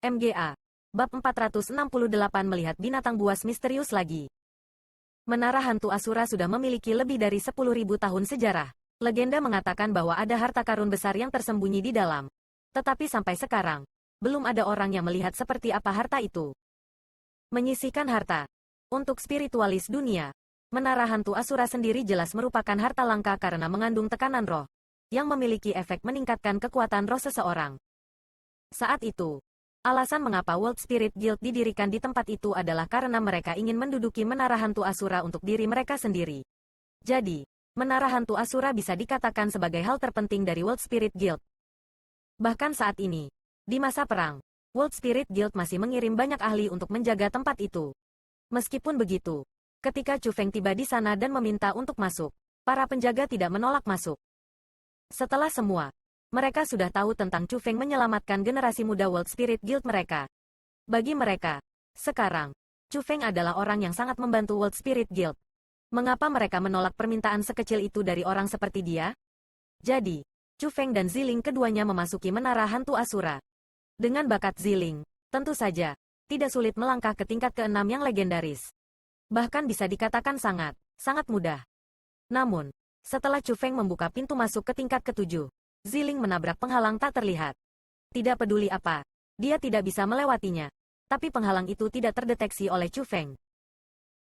MGA. Bab 468 melihat binatang buas misterius lagi. Menara Hantu Asura sudah memiliki lebih dari 10.000 tahun sejarah. Legenda mengatakan bahwa ada harta karun besar yang tersembunyi di dalam. Tetapi sampai sekarang, belum ada orang yang melihat seperti apa harta itu. Menyisihkan harta. Untuk spiritualis dunia, Menara Hantu Asura sendiri jelas merupakan harta langka karena mengandung tekanan roh, yang memiliki efek meningkatkan kekuatan roh seseorang. Saat itu, alasan mengapa World Spirit Guild didirikan di tempat itu adalah karena mereka ingin menduduki Menara Hantu Asura untuk diri mereka sendiri. Jadi, Menara Hantu Asura bisa dikatakan sebagai hal terpenting dari World Spirit Guild. Bahkan saat ini, di masa perang, World Spirit Guild masih mengirim banyak ahli untuk menjaga tempat itu. Meskipun begitu, ketika Chu Feng tiba di sana dan meminta untuk masuk, para penjaga tidak menolak masuk. Setelah semua, mereka sudah tahu tentang Chu Feng menyelamatkan generasi muda World Spirit Guild mereka. Bagi mereka, sekarang, Chu Feng adalah orang yang sangat membantu World Spirit Guild. Mengapa mereka menolak permintaan sekecil itu dari orang seperti dia? Jadi, Chu Feng dan Ziling keduanya memasuki Menara Hantu Asura. Dengan bakat Ziling, tentu saja, tidak sulit melangkah ke tingkat ke-6 yang legendaris. Bahkan bisa dikatakan sangat mudah. Namun, setelah Chu Feng membuka pintu masuk ke tingkat ke-7, Ziling menabrak penghalang tak terlihat. Tidak peduli apa, dia tidak bisa melewatinya. Tapi penghalang itu tidak terdeteksi oleh Chu Feng.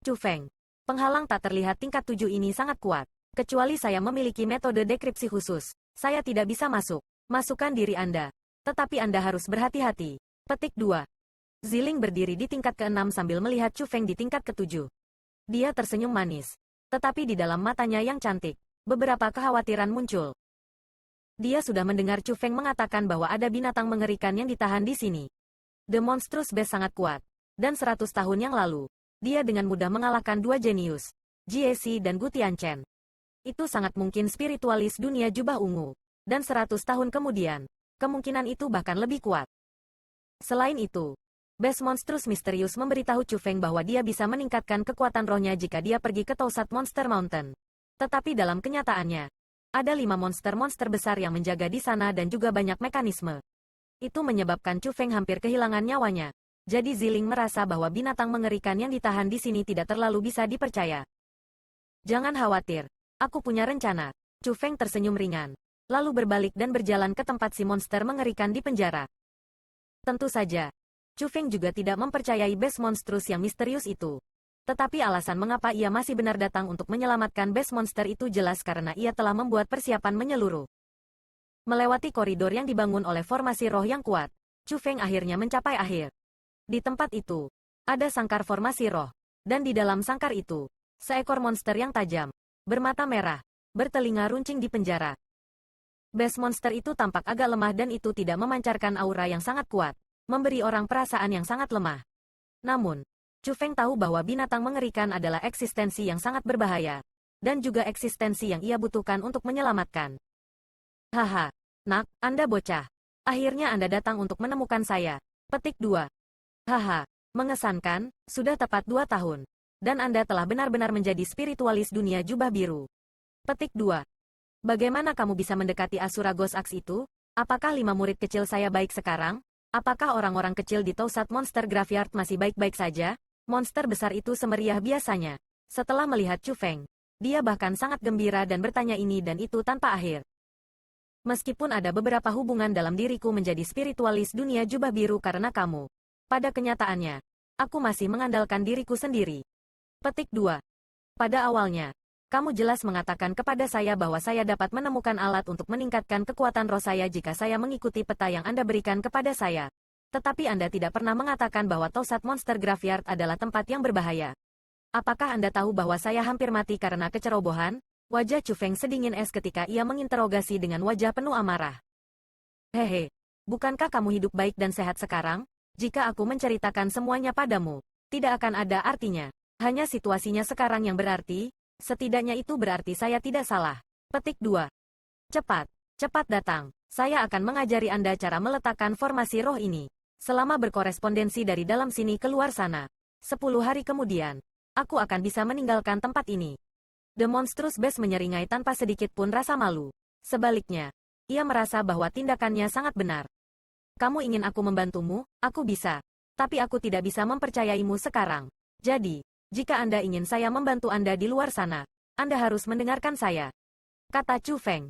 Chu Feng, penghalang tak terlihat tingkat 7 ini sangat kuat. Kecuali saya memiliki metode dekripsi khusus, saya tidak bisa masuk. Masukkan diri Anda. Tetapi Anda harus berhati-hati. Petik 2. Ziling berdiri di tingkat ke-6 sambil melihat Chu Feng di tingkat ke-7. Dia tersenyum manis. Tetapi di dalam matanya yang cantik, beberapa kekhawatiran muncul. Dia sudah mendengar Chu Feng mengatakan bahwa ada binatang mengerikan yang ditahan di sini. The Monstrous Beast sangat kuat. Dan 100 tahun yang lalu, dia dengan mudah mengalahkan dua jenius, Jie Si dan Gu Tianchen. Itu sangat mungkin spiritualis dunia jubah ungu. Dan 100 tahun kemudian, kemungkinan itu bahkan lebih kuat. Selain itu, Beast Monstrous misterius memberitahu Chu Feng bahwa dia bisa meningkatkan kekuatan rohnya jika dia pergi ke Tausat Monster Mountain. Tetapi dalam kenyataannya, ada 5 monster-monster besar yang menjaga di sana dan juga banyak mekanisme. Itu menyebabkan Chu Feng hampir kehilangan nyawanya. Jadi Ziling merasa bahwa binatang mengerikan yang ditahan di sini tidak terlalu bisa dipercaya. Jangan khawatir, aku punya rencana. Chu Feng tersenyum ringan, lalu berbalik dan berjalan ke tempat si monster mengerikan di penjara. Tentu saja, Chu Feng juga tidak mempercayai Beast Monstrous yang misterius itu. Tetapi alasan mengapa ia masih benar datang untuk menyelamatkan Beast Monster itu jelas karena ia telah membuat persiapan menyeluruh. Melewati koridor yang dibangun oleh formasi roh yang kuat, Chu Feng akhirnya mencapai akhir. Di tempat itu, ada sangkar formasi roh, dan di dalam sangkar itu, seekor monster yang tajam, bermata merah, bertelinga runcing di penjara. Beast Monster itu tampak agak lemah dan itu tidak memancarkan aura yang sangat kuat, memberi orang perasaan yang sangat lemah. Namun, Chu Feng tahu bahwa binatang mengerikan adalah eksistensi yang sangat berbahaya, dan juga eksistensi yang ia butuhkan untuk menyelamatkan. Haha, nak, Anda bocah. Akhirnya Anda datang untuk menemukan saya. Petik 2. Haha, mengesankan, sudah tepat 2 tahun. Dan Anda telah benar-benar menjadi spiritualis dunia jubah biru. Petik 2. Bagaimana kamu bisa mendekati Asura Ghost Axe itu? Apakah 5 murid kecil saya baik sekarang? Apakah orang-orang kecil di Tausat Monster Graveyard masih baik-baik saja? Monster besar itu semeriah biasanya. Setelah melihat Chu Feng, dia bahkan sangat gembira dan bertanya ini dan itu tanpa akhir. Meskipun ada beberapa hubungan dalam diriku menjadi spiritualis dunia jubah biru karena kamu, pada kenyataannya, aku masih mengandalkan diriku sendiri. Petik 2. Pada awalnya, kamu jelas mengatakan kepada saya bahwa saya dapat menemukan alat untuk meningkatkan kekuatan roh saya jika saya mengikuti peta yang Anda berikan kepada saya. Tetapi Anda tidak pernah mengatakan bahwa Tausat Monster Graveyard adalah tempat yang berbahaya. Apakah Anda tahu bahwa saya hampir mati karena kecerobohan? Wajah Chu Feng sedingin es ketika ia menginterogasi dengan wajah penuh amarah. Hehe, bukankah kamu hidup baik dan sehat sekarang? Jika aku menceritakan semuanya padamu, tidak akan ada artinya. Hanya situasinya sekarang yang berarti, setidaknya itu berarti saya tidak salah. Petik 2. Cepat datang. Saya akan mengajari Anda cara meletakkan formasi roh ini. Selama berkorespondensi dari dalam sini keluar sana. 10 hari kemudian, aku akan bisa meninggalkan tempat ini. The Monstrous Beast menyeringai tanpa sedikit pun rasa malu. Sebaliknya, ia merasa bahwa tindakannya sangat benar. Kamu ingin aku membantumu? Aku bisa. Tapi aku tidak bisa mempercayaimu sekarang. Jadi, jika Anda ingin saya membantu Anda di luar sana, Anda harus mendengarkan saya. Kata Chu Feng.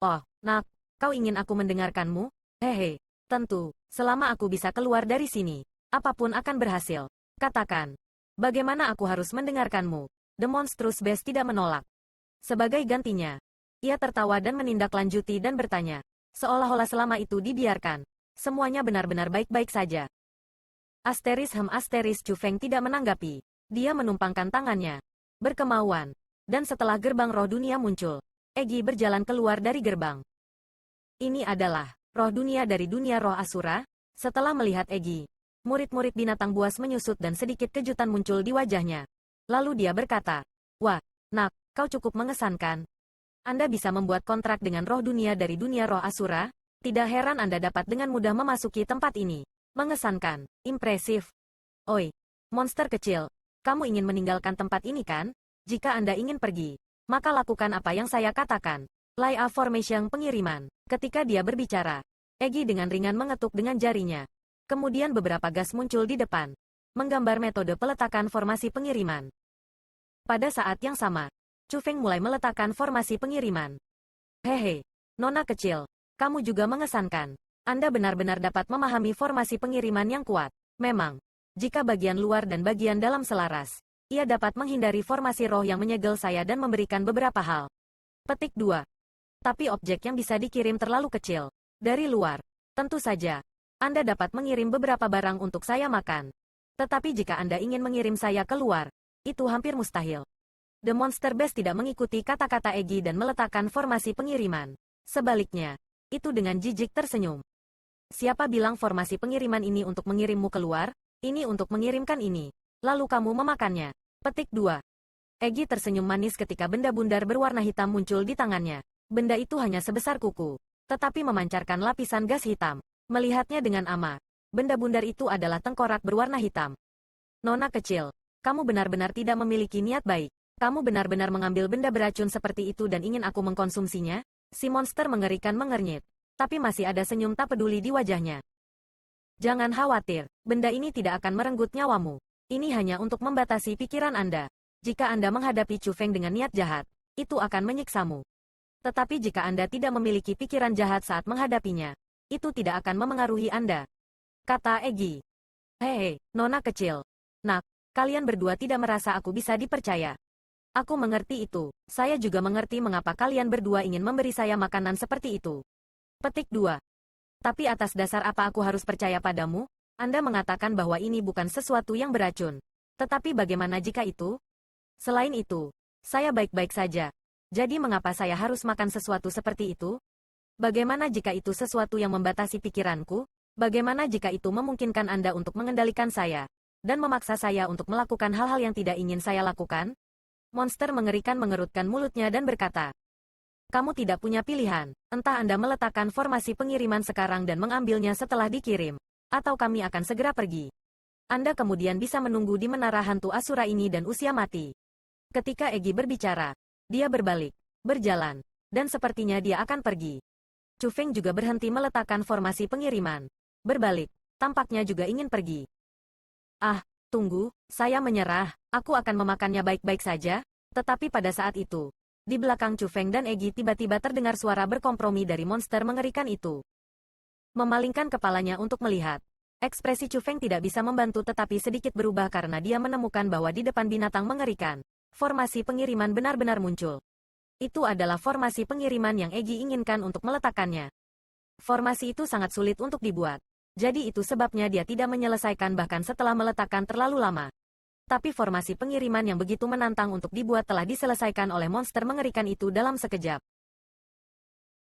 Oh, nak, kau ingin aku mendengarkanmu? Hehe, tentu, selama aku bisa keluar dari sini, apapun akan berhasil. Katakan, bagaimana aku harus mendengarkanmu? The Monstrous Beast tidak menolak. Sebagai gantinya, ia tertawa dan menindaklanjuti dan bertanya, seolah-olah selama itu dibiarkan. Semuanya benar-benar baik-baik saja. Asteris Chu Feng tidak menanggapi. Dia menumpangkan tangannya. Berkemauan. Dan setelah gerbang roh dunia muncul, Egi berjalan keluar dari gerbang. Ini adalah roh dunia dari dunia roh Asura. Setelah melihat Egi, murid-murid binatang buas menyusut dan sedikit kejutan muncul di wajahnya. Lalu dia berkata, wah, nak, kau cukup mengesankan. Anda bisa membuat kontrak dengan roh dunia dari dunia roh Asura? Tidak heran Anda dapat dengan mudah memasuki tempat ini. Mengesankan, impresif. Oi, monster kecil, kamu ingin meninggalkan tempat ini kan? Jika Anda ingin pergi, maka lakukan apa yang saya katakan. Layout formation pengiriman. Ketika dia berbicara, Egi dengan ringan mengetuk dengan jarinya. Kemudian beberapa gas muncul di depan, menggambar metode peletakan formasi pengiriman. Pada saat yang sama, Chu Feng mulai meletakkan formasi pengiriman. Hehe, nona kecil, kamu juga mengesankan. Anda benar-benar dapat memahami formasi pengiriman yang kuat. Memang, jika bagian luar dan bagian dalam selaras, ia dapat menghindari formasi roh yang menyegel saya dan memberikan beberapa hal. Petik 2. Tapi objek yang bisa dikirim terlalu kecil. Dari luar, tentu saja, Anda dapat mengirim beberapa barang untuk saya makan. Tetapi jika Anda ingin mengirim saya keluar, itu hampir mustahil. The Monster Beast tidak mengikuti kata-kata Egi dan meletakkan formasi pengiriman. Sebaliknya, itu dengan jijik tersenyum. Siapa bilang formasi pengiriman ini untuk mengirimmu keluar? Ini untuk mengirimkan ini. Lalu kamu memakannya. Petik 2. Egi tersenyum manis ketika benda bundar berwarna hitam muncul di tangannya. Benda itu hanya sebesar kuku, tetapi memancarkan lapisan gas hitam. Melihatnya dengan ama, benda bundar itu adalah tengkorak berwarna hitam. Nona kecil, kamu benar-benar tidak memiliki niat baik. Kamu benar-benar mengambil benda beracun seperti itu dan ingin aku mengkonsumsinya? Si monster mengerikan mengernyit. Tapi masih ada senyum tak peduli di wajahnya. Jangan khawatir, benda ini tidak akan merenggut nyawamu. Ini hanya untuk membatasi pikiran Anda. Jika Anda menghadapi Chu Feng dengan niat jahat, itu akan menyiksamu. Tetapi jika Anda tidak memiliki pikiran jahat saat menghadapinya, itu tidak akan memengaruhi Anda. Kata Egi. Hehe, nona kecil. Nak, kalian berdua tidak merasa aku bisa dipercaya. Aku mengerti itu. Saya juga mengerti mengapa kalian berdua ingin memberi saya makanan seperti itu. Petik 2. Tapi atas dasar apa aku harus percaya padamu? Anda mengatakan bahwa ini bukan sesuatu yang beracun. Tetapi bagaimana jika itu? Selain itu, saya baik-baik saja. Jadi mengapa saya harus makan sesuatu seperti itu? Bagaimana jika itu sesuatu yang membatasi pikiranku? Bagaimana jika itu memungkinkan Anda untuk mengendalikan saya, dan memaksa saya untuk melakukan hal-hal yang tidak ingin saya lakukan? Monster mengerikan mengerutkan mulutnya dan berkata, kamu tidak punya pilihan, entah Anda meletakkan formasi pengiriman sekarang dan mengambilnya setelah dikirim, atau kami akan segera pergi. Anda kemudian bisa menunggu di menara hantu Asura ini dan usia mati. Ketika Egi berbicara, dia berbalik, berjalan, dan sepertinya dia akan pergi. Chu Feng juga berhenti meletakkan formasi pengiriman. Berbalik, tampaknya juga ingin pergi. Ah, tunggu, saya menyerah, aku akan memakannya baik-baik saja, tetapi pada saat itu, di belakang Chu Feng dan Egi tiba-tiba terdengar suara berkompromi dari monster mengerikan itu. Memalingkan kepalanya untuk melihat. Ekspresi Chu Feng tidak bisa membantu tetapi sedikit berubah karena dia menemukan bahwa di depan binatang mengerikan, formasi pengiriman benar-benar muncul. Itu adalah formasi pengiriman yang Egi inginkan untuk meletakkannya. Formasi itu sangat sulit untuk dibuat. Jadi itu sebabnya dia tidak menyelesaikan bahkan setelah meletakkan terlalu lama. Tapi formasi pengiriman yang begitu menantang untuk dibuat telah diselesaikan oleh monster mengerikan itu dalam sekejap.